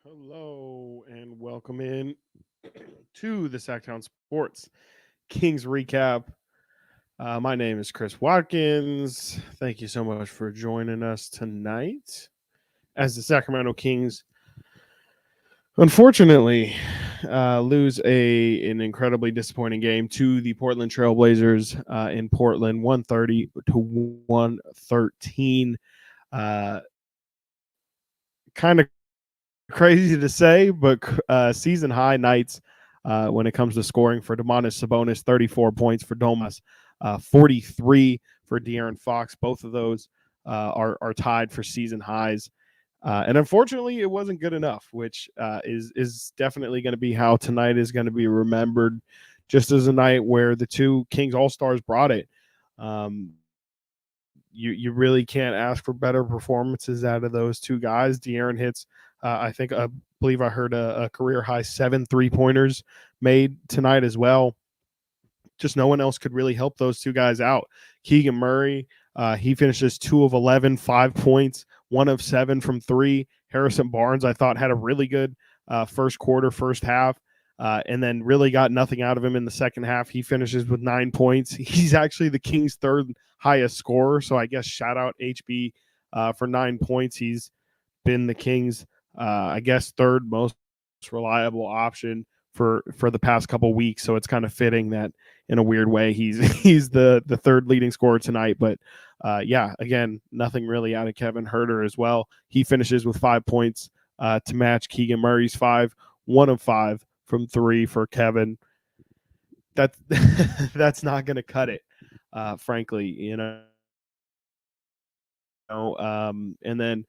Hello and welcome in to the Sactown Sports Kings recap. My name is Chris Watkins. Thank you so much for joining us tonight as the Sacramento Kings unfortunately lose an incredibly disappointing game to the Portland Trailblazers in Portland, 130 to 113. Kind of crazy to say, but season high nights when it comes to scoring for Domantas Sabonis, 34 points for Domas, 43 for De'Aaron Fox. Both of those are tied for season highs. And unfortunately, it wasn't good enough, which is definitely going to be how tonight is going to be remembered, just as a night where the two Kings All-Stars brought it. You really can't ask for better performances out of those two guys. De'Aaron hits, I believe I heard a career high 7 3-pointers made tonight as well. Just no one else could really help those two guys out. Keegan Murray, he finishes 2 of 11, 5 points, 1 of 7 from 3. Harrison Barnes, I thought, had a really good first quarter, first half. And then really got nothing out of him in the second half. He finishes with 9 points. He's actually the Kings' third highest scorer. So I guess shout out HB for 9 points. He's been the Kings' I guess third most reliable option for the past couple weeks. So it's kind of fitting that in a weird way he's the third leading scorer tonight. But yeah, again, nothing really out of Kevin Huerter as well. He finishes with 5 points to match Keegan Murray's 5, 1 of 5 from 3 for Kevin. That's not going to cut it, frankly, and then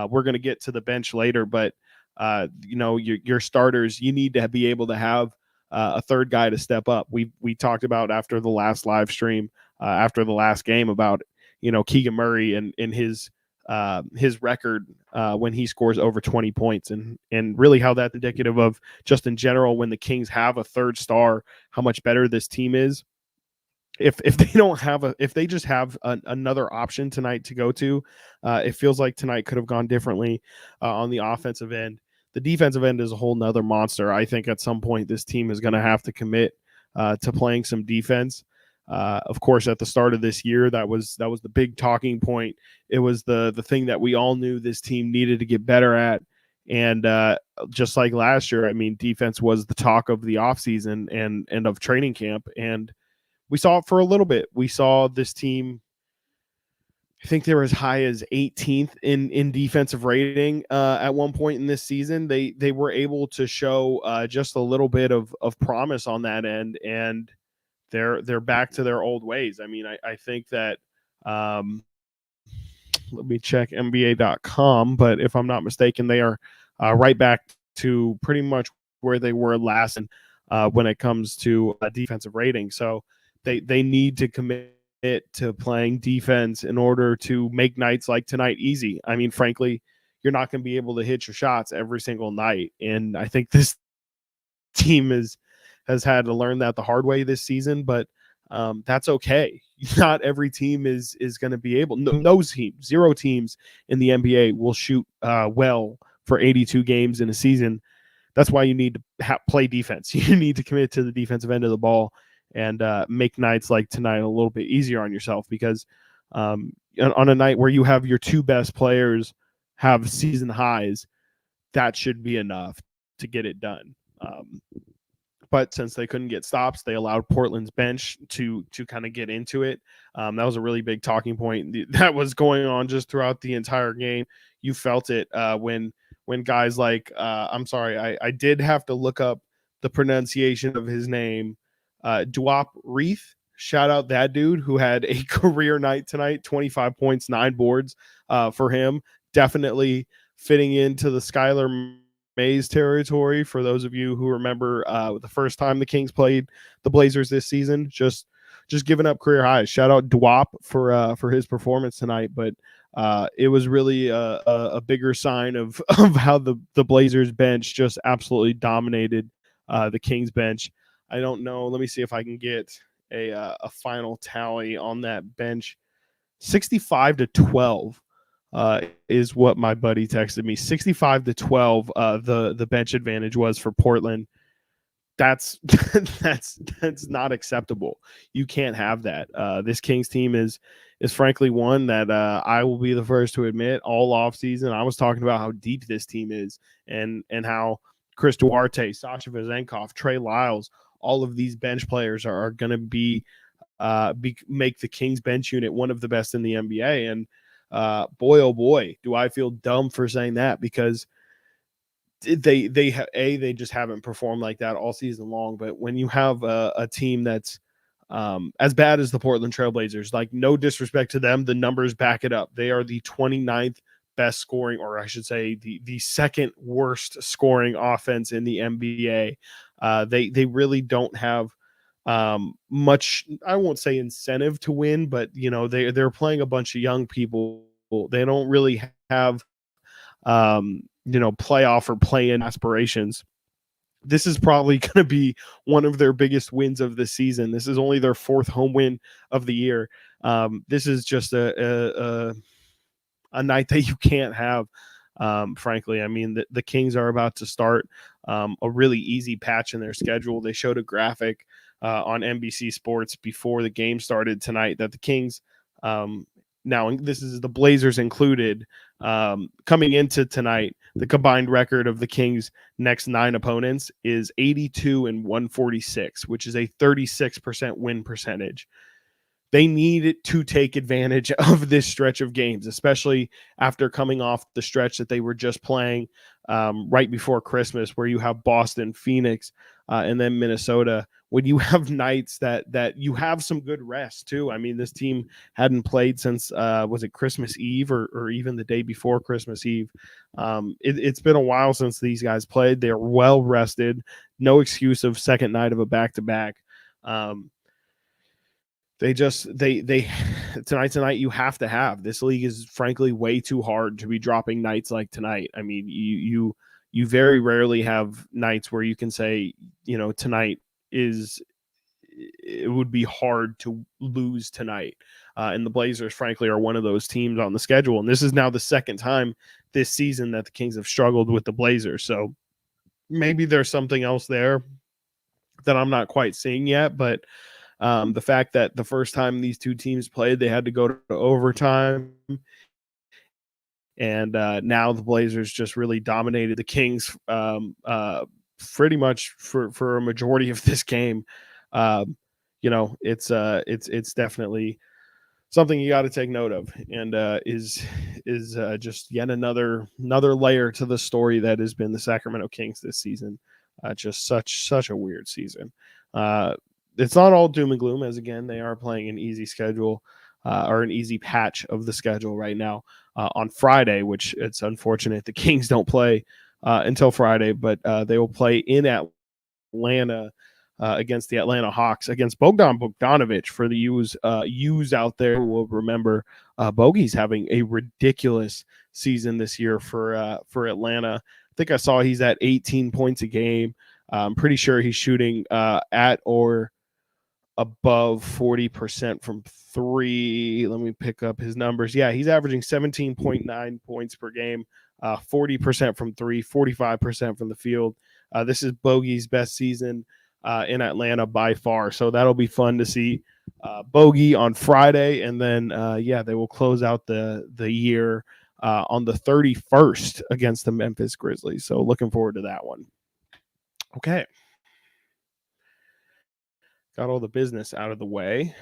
we're going to get to the bench later, but your starters, you need to be able to have a third guy to step up. We talked about after the last live stream, after the last game, about Keegan Murray and his record when he scores over 20 points, and really how that's indicative of just in general when the Kings have a third star, how much better this team is. If they don't have if they just have another option tonight to go to, it feels like tonight could have gone differently on the offensive end. The defensive end is a whole nother monster. I think at some point this team is going to have to commit to playing some defense. Of course, at the start of this year, that was the big talking point. It was the thing that we all knew this team needed to get better at. And just like last year, I mean, defense was the talk of the offseason and of training camp. And we saw it for a little bit. We saw this team, I think they were as high as 18th in defensive rating at one point in this season. They were able to show just a little bit of promise on that end, and they're back to their old ways. I mean, I think that let me check NBA.com, but if I'm not mistaken, they are right back to pretty much where they were last when it comes to defensive rating. So they need to commit to playing defense in order to make nights like tonight easy. I mean, frankly, you're not going to be able to hit your shots every single night, and I think this team has had to learn that the hard way this season. But that's okay. Not every team is going to be able. No team, 0 teams in the NBA will shoot well for 82 games in a season. That's why you need to play defense. You need to commit to the defensive end of the ball and make nights like tonight a little bit easier on yourself, because on a night where you have your two best players have season highs, that should be enough to get it done. But since they couldn't get stops, they allowed Portland's bench to kind of get into it. That was a really big talking point that was going on just throughout the entire game. You felt it when guys like I did have to look up the pronunciation of his name. Duop Reith, shout out that dude who had a career night tonight, 25 points, 9 boards for him. Definitely fitting into the Skylar Mays territory for those of you who remember the first time the Kings played the Blazers this season. Just giving up career highs. Shout out Duop for his performance tonight, but it was really a bigger sign of how the Blazers bench just absolutely dominated the Kings bench. I don't know. Let me see if I can get a final tally on that bench. 65-12 is what my buddy texted me. 65-12. The bench advantage was for Portland. That's that's not acceptable. You can't have that. This Kings team is frankly one that I will be the first to admit all offseason I was talking about how deep this team is and how Chris Duarte, Sasha Vezenkov, Trey Lyles, all of these bench players are going to make the Kings bench unit one of the best in the NBA. And boy, oh boy, do I feel dumb for saying that, because they just haven't performed like that all season long. But when you have a team that's as bad as the Portland Trailblazers, like, no disrespect to them, the numbers back it up. They are the 29th best scoring, or I should say the second worst scoring offense in the NBA. They really don't have much, I won't say incentive to win, but they're playing a bunch of young people. They don't really have playoff or play-in aspirations. This is probably going to be one of their biggest wins of the season. This is only their fourth home win of the year. This is just a night that you can't have. Frankly, I mean, the Kings are about to start a really easy patch in their schedule. They showed a graphic on NBC Sports before the game started tonight that the Kings, now this is the Blazers included, coming into tonight, the combined record of the Kings' next 9 opponents is 82-146, which is a 36% win percentage. They need to take advantage of this stretch of games, especially after coming off the stretch that they were just playing right before Christmas, where you have Boston, Phoenix, and then Minnesota. When you have nights that you have some good rest too. I mean, this team hadn't played since was it Christmas Eve or even the day before Christmas Eve. It's been a while since these guys played. They're well rested. No excuse of second night of a back-to-back. They tonight you have to have. This league is frankly way too hard to be dropping nights like tonight. I mean, you very rarely have nights where you can say, tonight it would be hard to lose tonight. And the Blazers, frankly, are one of those teams on the schedule. And this is now the second time this season that the Kings have struggled with the Blazers. So maybe there's something else there that I'm not quite seeing yet, but the fact that the first time these two teams played, they had to go to overtime, and now the Blazers just really dominated the Kings pretty much for a majority of this game. It's definitely something you got to take note of, and is just yet another layer to the story that has been the Sacramento Kings this season. Just such a weird season. It's not all doom and gloom, as again they are playing an easy schedule or an easy patch of the schedule right now on Friday, which it's unfortunate the Kings don't play until Friday, but they will play in Atlanta against the Atlanta Hawks, against Bogdan Bogdanovic. For the U's out there who will remember, Bogey's having a ridiculous season this year for Atlanta. I think I saw he's at 18 points a game. I'm pretty sure he's shooting at or above 40% from three. Let me pick up his numbers. Yeah, he's averaging 17.9 points per game, 40% from three, 45% from the field. This is Bogey's best season in Atlanta by far. So that'll be fun to see Bogey on Friday. And then, they will close out the year on the 31st against the Memphis Grizzlies. So looking forward to that one. Okay. Got all the business out of the way.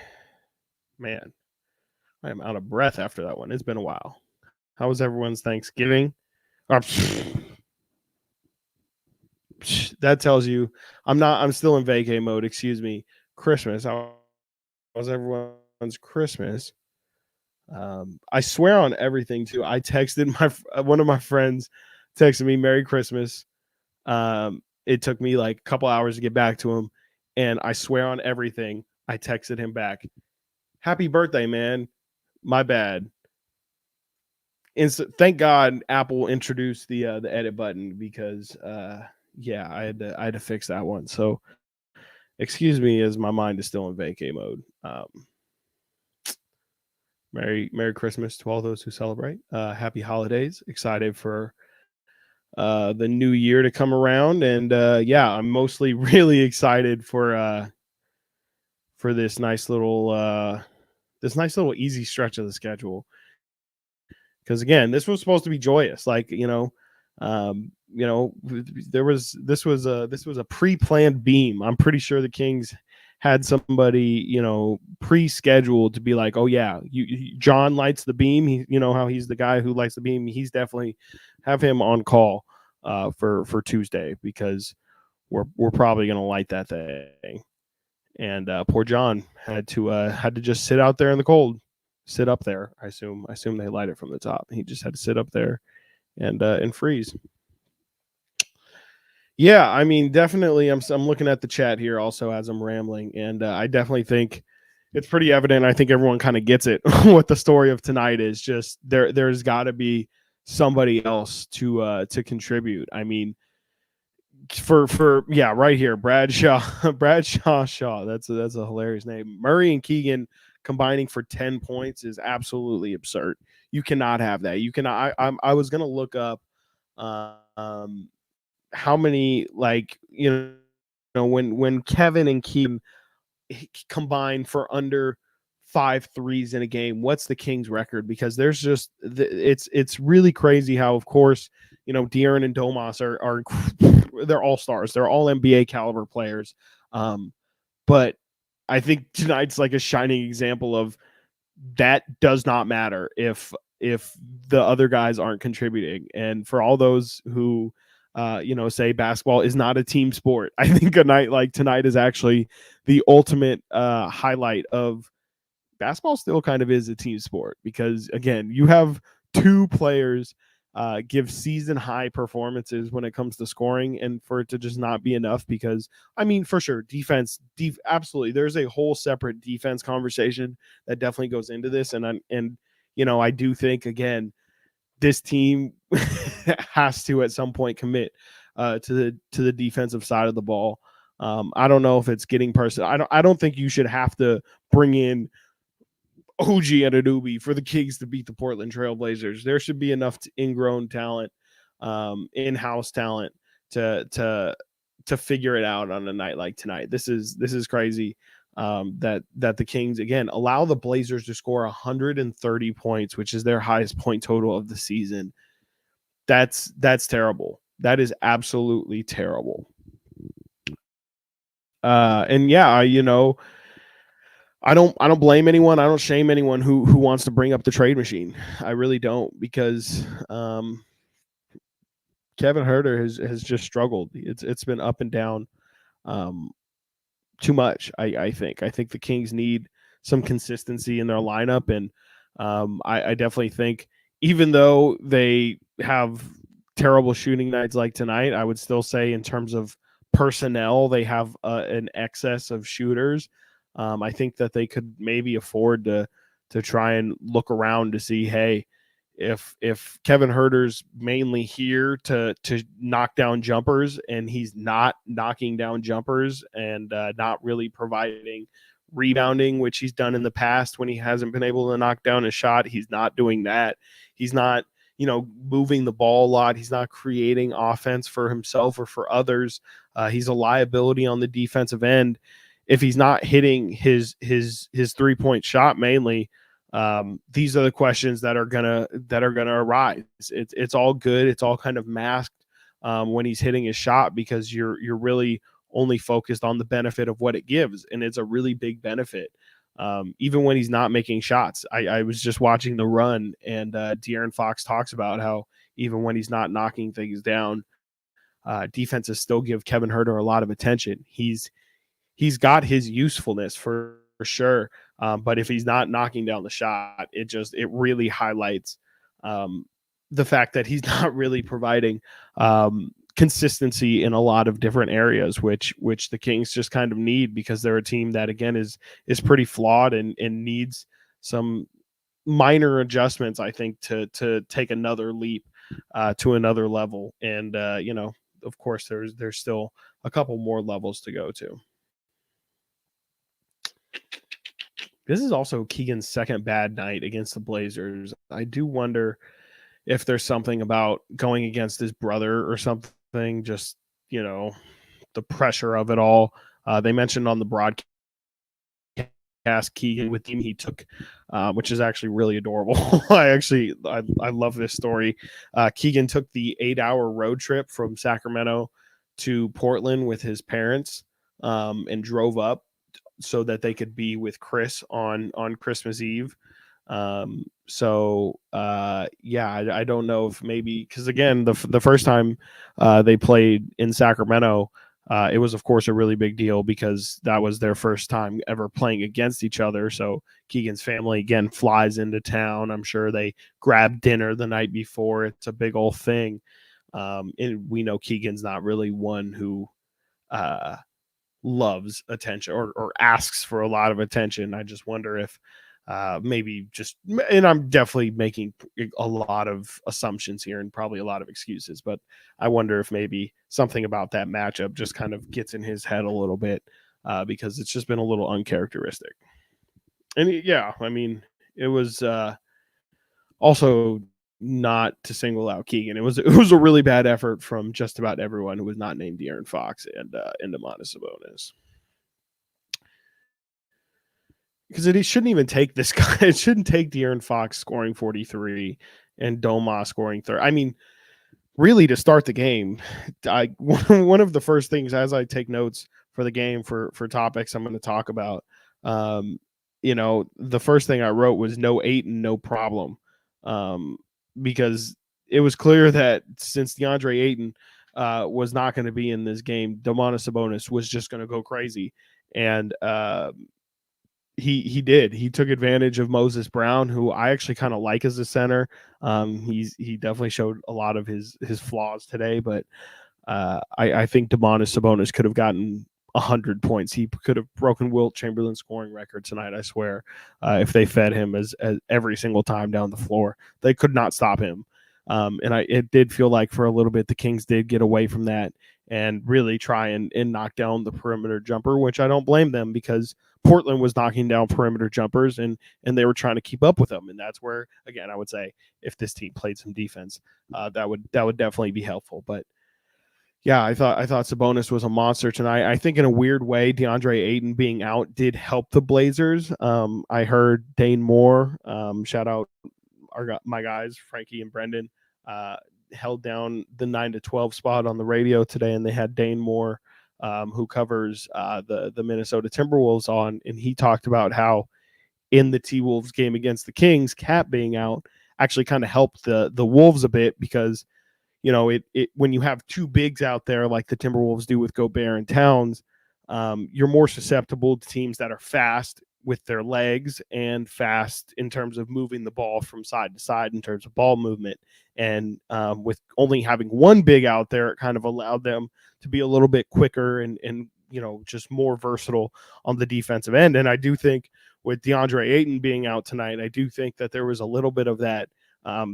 Man, I am out of breath after that one. It's been a while. How was everyone's Thanksgiving? That tells you I'm still in vacay mode. Excuse me. Christmas. How was everyone's Christmas? I swear on everything too. I texted one of my friends texted me Merry Christmas. It took me like a couple hours to get back to him. And I swear on everything, I texted him back, happy birthday, man. My bad. And so, thank God Apple introduced the edit button, because I had to fix that one. So excuse me as my mind is still in vacay mode. Merry Christmas to all those who celebrate. Happy holidays. Excited for the new year to come around, and yeah, I'm mostly really excited for this nice little easy stretch of the schedule. Because again, this was supposed to be joyous. Like this was a pre-planned beam. I'm pretty sure the Kings had somebody pre-scheduled to be like, oh yeah, John lights the beam. He, how he's the guy who lights the beam. He's definitely have him on call for Tuesday, because we're probably gonna light that thing. And poor John had to just sit out there in the cold, sit up there. I assume they light it from the top. He just had to sit up there and freeze. Yeah, I mean, definitely. I'm looking at the chat here also as I'm rambling, and I definitely think it's pretty evident. I think everyone kind of gets it. What the story of tonight is, just there's got to be somebody else to contribute. I mean, for yeah, right here, Bradshaw Shaw. That's a hilarious name. Murray and Keegan combining for 10 points is absolutely absurd. You cannot have that. You cannot. I was gonna look up how many, like, when Kevin and Keegan combine for under 5 threes in a game, what's the Kings record? Because there's just it's really crazy how, of course, De'Aaron and Domas are they're all stars, they're all NBA caliber players, but I think tonight's like a shining example of that does not matter if the other guys aren't contributing. And for all those who say basketball is not a team sport, I think a night like tonight is actually the ultimate highlight of basketball. Still kind of is a team sport, because again, you have two players give season high performances when it comes to scoring, and for it to just not be enough. Because I mean, for sure, defense, absolutely, there's a whole separate defense conversation that definitely goes into this, and I do think, again, this team has to at some point commit to the defensive side of the ball. I don't know if it's getting personal. I don't think you should have to bring in OG Anunoby for the Kings to beat the Portland Trailblazers. There should be enough ingrown talent, in-house talent to figure it out on a night like tonight. This is crazy. That the Kings again allow the Blazers to score 130 points, which is their highest point total of the season. That's terrible. That is absolutely terrible. And yeah, I don't blame anyone. I don't shame anyone who wants to bring up the trade machine. I really don't, because Kevin Huerter has just struggled. It's been up and down too much. I think the Kings need some consistency in their lineup, and I definitely think, even though they have terrible shooting nights like tonight, I would still say in terms of personnel, they have an excess of shooters. I think that they could maybe afford to try and look around to see, hey, if Kevin Huerter's mainly here to knock down jumpers, and he's not knocking down jumpers, and not really providing rebounding, which he's done in the past when he hasn't been able to knock down a shot. He's not doing that. He's not, moving the ball a lot. He's not creating offense for himself or for others. He's a liability on the defensive end. If he's not hitting his 3-point shot mainly, these are the questions that are gonna arise. It's all good. It's all kind of masked when he's hitting his shot, because you're really only focused on the benefit of what it gives, and it's a really big benefit. Even when he's not making shots, I was just watching the run, and De'Aaron Fox talks about how even when he's not knocking things down, defenses still give Kevin Huerter a lot of attention. He's got his usefulness for sure. But if he's not knocking down the shot, it really highlights the fact that he's not really providing consistency in a lot of different areas, which the Kings just kind of need, because they're a team that, again, is pretty flawed and needs some minor adjustments, I think, to take another leap to another level. And of course, there's still a couple more levels to go to. This is also Keegan's second bad night against the Blazers. I do wonder if there's something about going against his brother or something, just, the pressure of it all. They mentioned on the broadcast Keegan with him he took, which is actually really adorable. I love this story. Keegan took the 8-hour road trip from Sacramento to Portland with his parents, and drove up so that they could be with Chris on Christmas Eve. I don't know if maybe, because again, the first time they played in Sacramento, it was of course a really big deal because that was their first time ever playing against each other. So Keegan's family again flies into town. I'm sure they grab dinner the night before. It's a big old thing. And we know Keegan's not really one who loves attention or asks for a lot of attention. I just wonder if maybe just, and I'm definitely making a lot of assumptions here and probably a lot of excuses, but I wonder if maybe something about that matchup just kind of gets in his head a little bit, because it's just been a little uncharacteristic. And it was also not to single out Keegan. It was a really bad effort from just about everyone who was not named De'Aaron Fox and Domantas Sabonis. Because it shouldn't even take this guy. It shouldn't take De'Aaron Fox scoring 43 and Domas scoring 30. I mean, really, to start the game, one of the first things as I take notes for the game for topics I'm going to talk about, the first thing I wrote was no Ayton, no problem, because it was clear that since DeAndre Ayton was not going to be in this game, Domantas Sabonis was just going to go crazy, and he did. He took advantage of Moses Brown, who I actually kind of like as a center. He definitely showed a lot of his flaws today, but I think Domantas Sabonis could have gotten 100 points. He could have broken Wilt Chamberlain's scoring record tonight, I swear, if they fed him as every single time down the floor. They could not stop him. It did feel like for a little bit the Kings did get away from that and really try and knock down the perimeter jumper, which I don't blame them because Portland was knocking down perimeter jumpers and they were trying to keep up with them. And that's where, again, I would say if this team played some defense, that would definitely be helpful. But yeah, I thought Sabonis was a monster tonight. I think in a weird way, DeAndre Ayton being out did help the Blazers. I heard Dane Moore, shout out my guys, Frankie and Brendan, held down the 9-12 spot on the radio today, and they had Dane Moore, who covers the Minnesota Timberwolves on, and he talked about how in the T-Wolves game against the Kings, Cat being out actually kind of helped the Wolves a bit because it when you have two bigs out there like the Timberwolves do with Gobert and Towns, you're more susceptible to teams that are fast with their legs and fast in terms of moving the ball from side to side in terms of ball movement. And with only having one big out there, it kind of allowed them to be a little bit quicker and just more versatile on the defensive end. And I do think with DeAndre Ayton being out tonight, I do think that there was a little bit of that.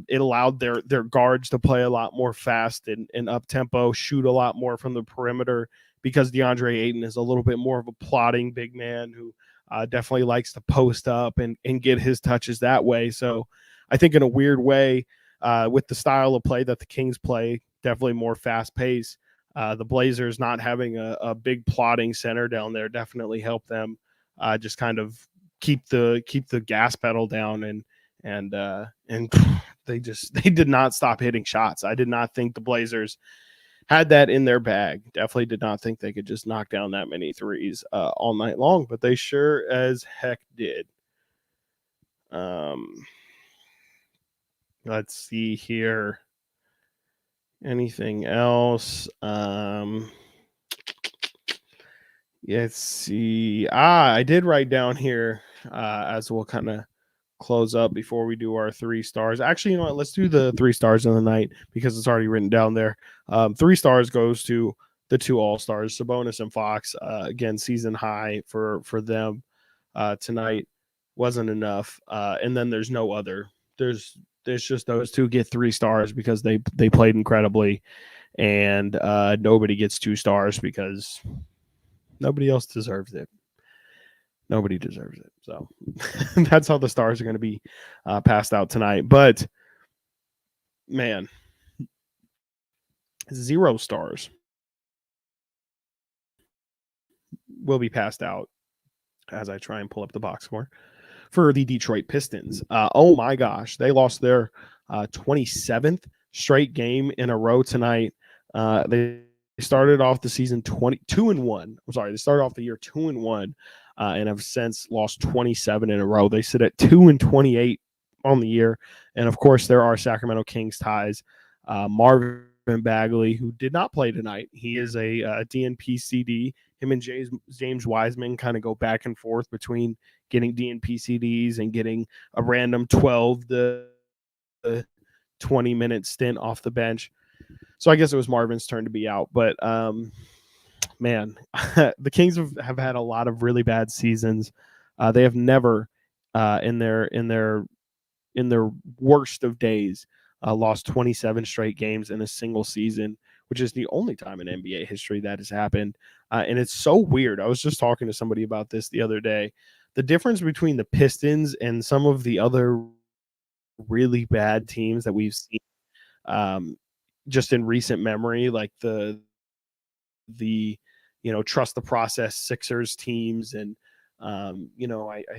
It allowed their guards to play a lot more fast and up tempo, shoot a lot more from the perimeter because DeAndre Ayton is a little bit more of a plotting big man who definitely likes to post up and get his touches that way. So I think in a weird way, with the style of play that the Kings play, definitely more fast pace. The Blazers not having a big plotting center down there definitely helped them just kind of keep the gas pedal down and they did not stop hitting shots. I did not think the Blazers had that in their bag. Definitely did not think they could just knock down that many threes all night long, but they sure as heck did. Let's see here. Anything else? Let's see. I did write down here as we'll kind of close up before we do our 3 stars. Actually, you know what? Let's do the 3 stars of the night because it's already written down there. 3 stars goes to the 2 All-Stars, Sabonis and Fox. Again, season high for them tonight. Wasn't enough. And then there's no other. There's just those 2 get 3 stars because they played incredibly, and nobody gets 2 stars because nobody else deserves it. Nobody deserves it. So that's how the stars are going to be passed out tonight. But man, 0 stars will be passed out as I try and pull up the box score for the Detroit Pistons. Oh my gosh, they lost their 27th straight game in a row tonight. They started off the season 2-1. I'm sorry, they started off the year 2-1, and have since lost 27 in a row. They sit at 2-28 on the year, and of course there are Sacramento Kings ties. Marvin Bagley, who did not play tonight, he is a DNP CD. Him and James Wiseman kind of go back and forth between getting DNP CDs and getting a random 12 to 20-minute stint off the bench. So I guess it was Marvin's turn to be out. But man, the Kings have had a lot of really bad seasons. They have never in their worst of days lost 27 straight games in a single season, which is the only time in NBA history that has happened. And it's so weird. I was just talking to somebody about this the other day. The difference between the Pistons and some of the other really bad teams that we've seen just in recent memory, like the trust the process Sixers teams. And, I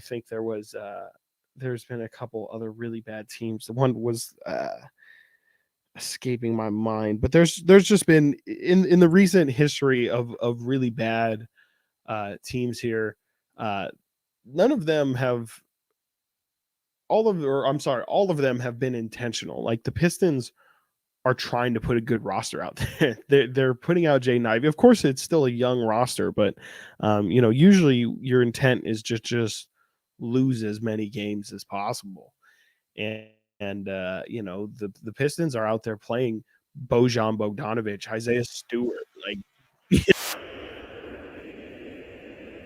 think there's been a couple other really bad teams. The one was escaping my mind, but there's just been in the recent history of really bad teams here. None of them have all of them have been intentional. Like the Pistons are trying to put a good roster out there. They're putting out Jay Ivey. Of course, it's still a young roster, but usually your intent is just lose as many games as possible. And the Pistons are out there playing Bogdanovich, Isaiah Stewart, like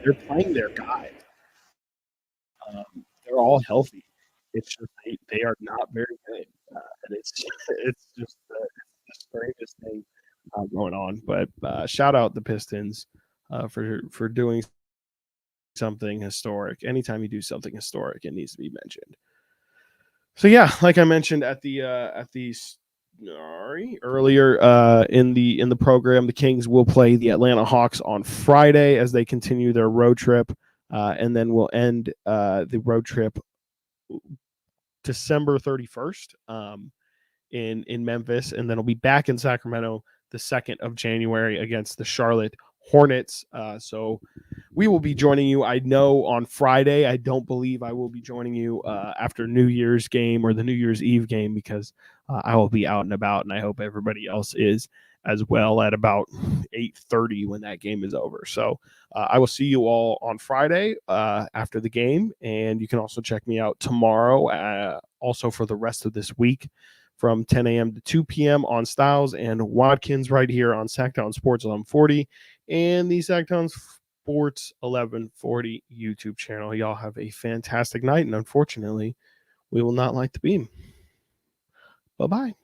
they're playing their guys. They're all healthy. It's just they are not very good, and it's just the strangest thing going on. But shout out the Pistons for doing something historic. Anytime you do something historic, it needs to be mentioned. So yeah, like I mentioned earlier in the program, the Kings will play the Atlanta Hawks on Friday as they continue their road trip, and then we'll end the road trip December 31st in Memphis, and then we'll be back in Sacramento the 2nd of January against the Charlotte Hornets. So we will be joining you, I know, on Friday. I don't believe I will be joining you after New Year's game or the New Year's Eve game because I will be out and about, and I hope everybody else is as well at about 8:30 when that game is over. So I will see you all on Friday after the game, and you can also check me out tomorrow also for the rest of this week from 10 a.m. to 2 p.m. on Styles and Watkins right here on Sactown Sports 1140 and the Sactown Sports 1140 YouTube channel. Y'all have a fantastic night, and unfortunately, we will not light the beam. Bye-bye.